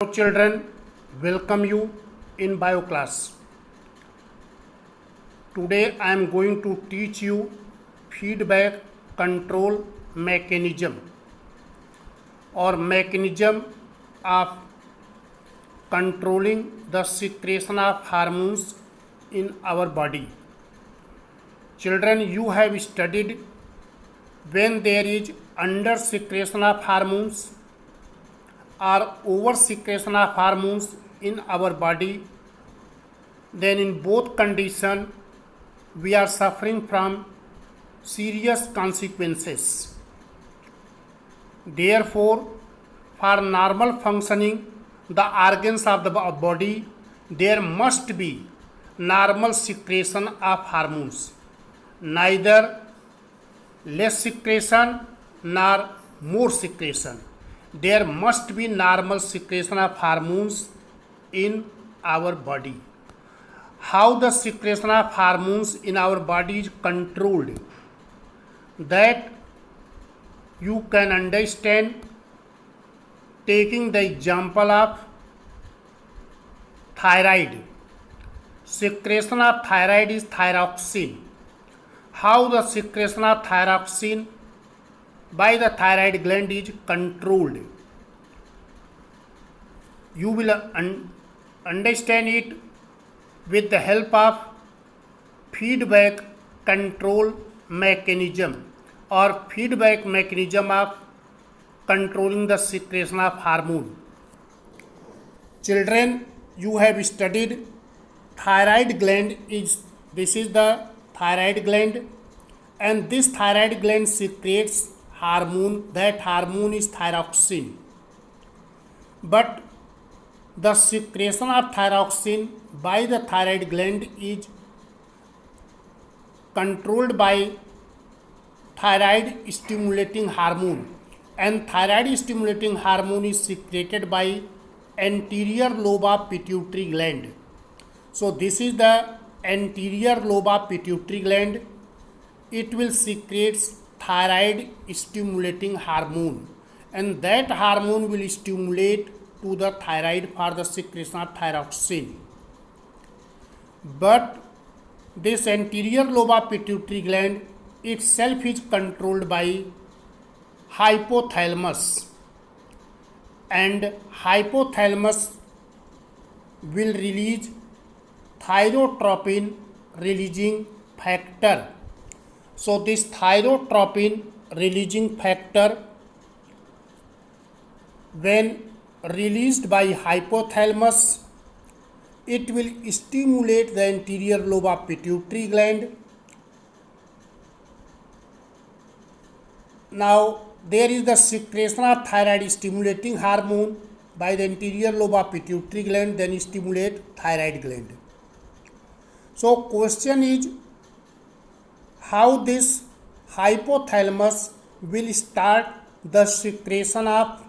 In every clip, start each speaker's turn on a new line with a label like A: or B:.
A: Hello children, welcome you in bio class. Today I am going to teach you feedback control mechanism or mechanism of controlling the secretion of hormones in our body. Children, you have studied when there is under secretion of hormones or over secretion of hormones in our body, then in both conditions we are suffering from serious consequences. Therefore, for normal functioning the organs of the body, there must be normal secretion of hormones, neither less secretion nor more secretion. There must be normal secretion of hormones in our body. How the secretion of hormones in our body is controlled, that you can understand taking the example of thyroid. Secretion of thyroid is thyroxine. How the secretion of thyroxine by the thyroid gland is controlled. You will understand it with the help of feedback control mechanism or feedback mechanism of controlling the secretion of hormone. Children, you have studied thyroid gland is the thyroid gland, and this thyroid gland secretes hormone. That hormone is thyroxine. But the secretion of thyroxine by the thyroid gland is controlled by thyroid stimulating hormone, and thyroid stimulating hormone is secreted by anterior lobe of pituitary gland. So this is the anterior lobe of pituitary gland. It will secrete thyroid stimulating hormone, and that hormone will stimulate to the thyroid for the secretion of thyroxine. But this anterior lobe of pituitary gland itself is controlled by hypothalamus, and hypothalamus will release thyrotropin releasing factor. So this thyrotropin releasing factor, when released by hypothalamus, it will stimulate the anterior lobe of pituitary gland. Now there is the secretion of thyroid stimulating hormone by the anterior lobe of pituitary gland, then stimulate thyroid gland. So question is, how this hypothalamus will start the secretion of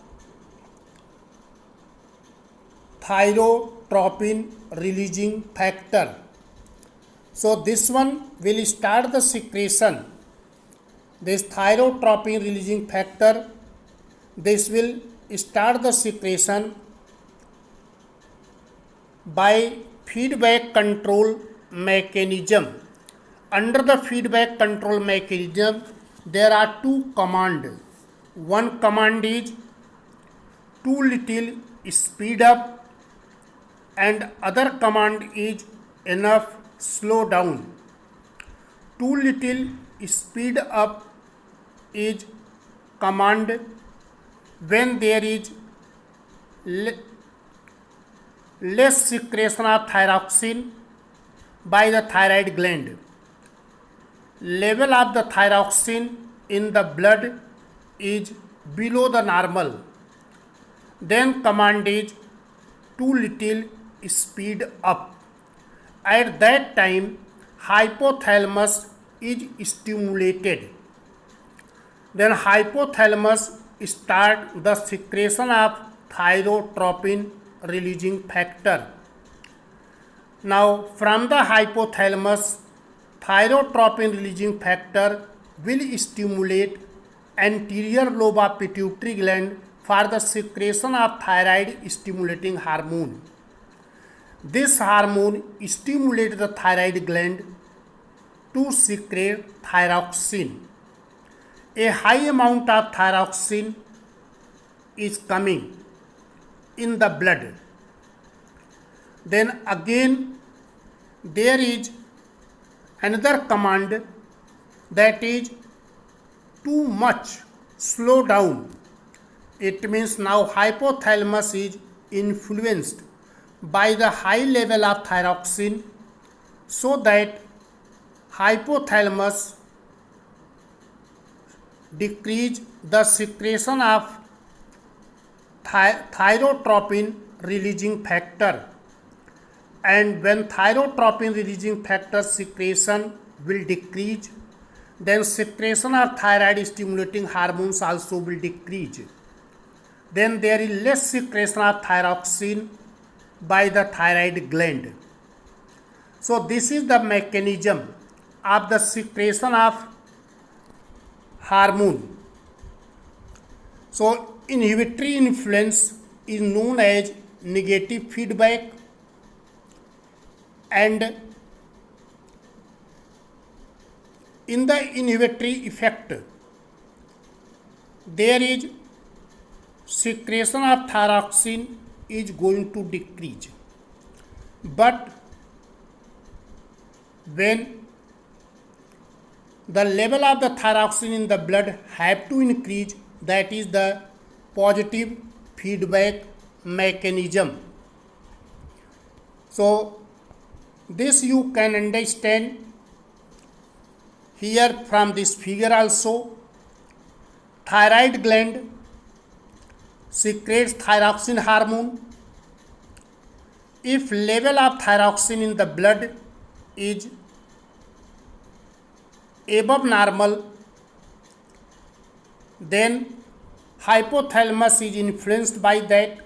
A: thyrotropin releasing factor. So this one will start the secretion. This thyrotropin releasing factor, this will start the secretion by feedback control mechanism. Under the feedback control mechanism, there are two commands. One command is too little speed up, and other command is enough slow down. Too little speed up is command when there is less secretion of thyroxine by the thyroid gland. Level of the thyroxine in the blood is below the normal. Then command is too little speed up. At that time, hypothalamus is stimulated. Then hypothalamus start the secretion of thyrotropin releasing factor. Now from the hypothalamus, thyrotropin releasing factor will stimulate anterior lobe of pituitary gland for the secretion of thyroid stimulating hormone. This hormone stimulates the thyroid gland to secrete thyroxine. A high amount of thyroxine is coming in the blood. Then again there is another command, that is too much, slow down. It means now hypothalamus is influenced by the high level of thyroxine, so that hypothalamus decrease the secretion of thyrotropin releasing factor, and when thyrotropin releasing factor secretion will decrease, then secretion of thyroid stimulating hormones also will decrease. Then there is less secretion of thyroxine by the thyroid gland. So this is the mechanism of the secretion of hormone. So inhibitory influence is known as negative feedback, and in the inhibitory effect there is secretion of thyroxine is going to decrease, but when the level of the thyroxine in the blood have to increase, that is the positive feedback mechanism. So this you can understand here from this figure also. Thyroid gland secretes thyroxine hormone. If level of thyroxine in the blood is above normal, then hypothalamus is influenced by that.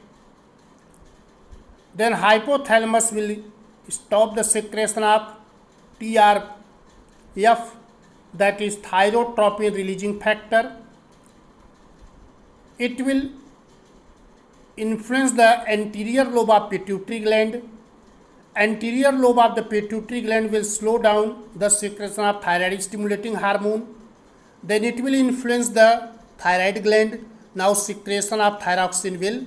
A: Then hypothalamus will stop the secretion of TRF, that is thyrotropin releasing factor. It will influence the anterior lobe of pituitary gland. Anterior lobe of the pituitary gland will slow down the secretion of thyroid stimulating hormone. Then it will influence the thyroid gland. Now secretion of thyroxine will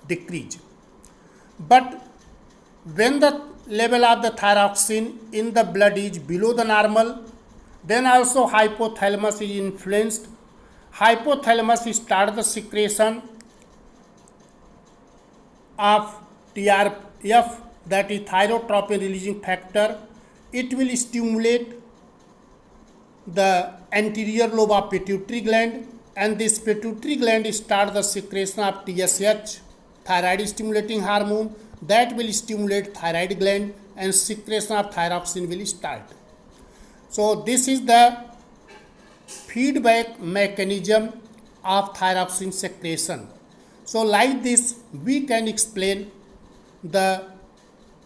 A: decrease. But when the level of the thyroxine in the blood is below the normal, then also hypothalamus is influenced. Hypothalamus start the secretion of TRF, that is thyrotropin releasing factor. It will stimulate the anterior lobe of pituitary gland, and this pituitary gland start the secretion of TSH, thyroid stimulating hormone, that will stimulate thyroid gland, and secretion of thyroxine will start. So this is the feedback mechanism of thyroxine secretion. So like this we can explain the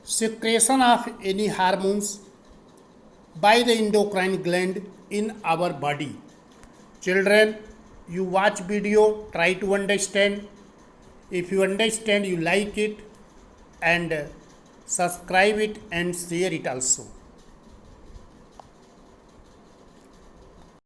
A: secretion of any hormones by the endocrine gland in our body. Children, you watch video, try to understand. If you understand, you like it, and subscribe it and share it also.